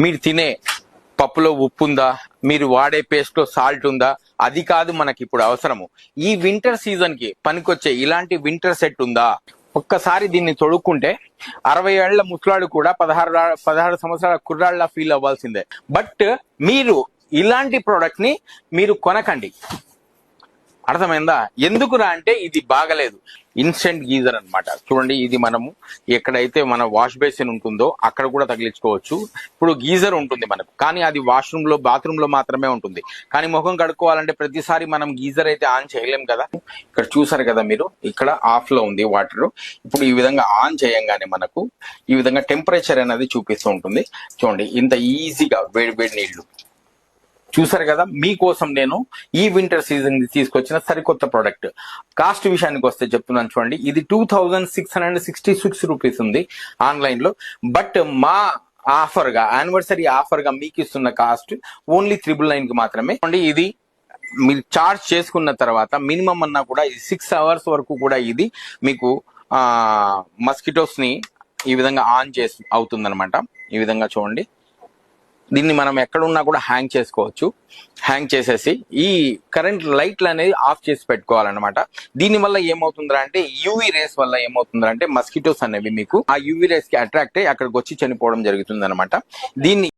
మీరు తినే పప్పులో ఉప్పు ఉందా, మీరు వాడే పేస్ట్ లో సాల్ట్ ఉందా, అది కాదు మనకి ఇప్పుడు అవసరము. ఈ వింటర్ సీజన్ కి పనికొచ్చే ఇలాంటి వింటర్ సెట్ ఉందా. ఒక్కసారి దీన్ని తొడుక్కుంటే 60 ఏళ్ల ముసలాడు కూడా 16 సంవత్సరాల కుర్రాళ్ళ ఫీల్ అవ్వాల్సిందే. బట్ మీరు ఇలాంటి ప్రోడక్ట్ ని మీరు కొనకండి, అర్థమైందా? ఎందుకురా అంటే ఇది బాగలేదు. ఇన్స్టెంట్ గీజర్ అన్నమాట. చూడండి, ఇది మనము ఎక్కడైతే మన వాష్ బేసిన్ ఉంటుందో అక్కడ కూడా తగిలించుకోవచ్చు. ఇప్పుడు గీజర్ ఉంటుంది మనకు, కానీ అది వాష్రూమ్ లో బాత్రూమ్ లో మాత్రమే ఉంటుంది. కానీ ముఖం కడుక్కోవాలంటే ప్రతిసారి మనం గీజర్ అయితే ఆన్ చేయలేం కదా. ఇక్కడ చూసారు కదా మీరు, ఇక్కడ ఆఫ్ లో ఉంది వాటర్. ఇప్పుడు ఈ విధంగా ఆన్ చేయంగానే మనకు ఈ విధంగా టెంపరేచర్ అనేది చూపిస్తూ ఉంటుంది. చూడండి, ఇంత ఈజీగా వేడి వేడి నీళ్లు. చూసారు కదా, మీకోసం నేను ఈ వింటర్ సీజన్ తీసుకొచ్చిన సరికొత్త ప్రోడక్ట్. కాస్ట్ విషయానికి వస్తే చెప్తున్నాను చూడండి, ఇది 2666 రూపీస్ ఉంది ఆన్లైన్ లో. బట్ మా ఆఫర్ గా, యానివర్సరీ ఆఫర్ గా మీకు ఇస్తున్న కాస్ట్ ఓన్లీ 999 కి మాత్రమే. ఇది మీరు చార్జ్ చేసుకున్న తర్వాత మినిమం అన్నా కూడా ఇది 6 అవర్స్ వరకు కూడా ఇది మీకు మస్కిటోస్ ని ఈ విధంగా ఆన్ చేసి అవుతుందన్నమాట. ఈ విధంగా చూడండి, దీన్ని మనం ఎక్కడున్నా కూడా హ్యాంగ్ చేసుకోవచ్చు. హ్యాంగ్ చేసేసి ఈ కరెంట్ లైట్లు అనేది ఆఫ్ చేసి పెట్టుకోవాలన్నమాట. దీని వల్ల ఏమవుతుందా అంటే యూవీ రేస్ వల్ల ఏమవుతుందా అంటే మస్కిటోస్ అనేవి మీకు ఆ యూవీ రేస్ కి అట్రాక్ట్ అయ్యి అక్కడికి వచ్చి చనిపోవడం జరుగుతుంది అనమాట. దీన్ని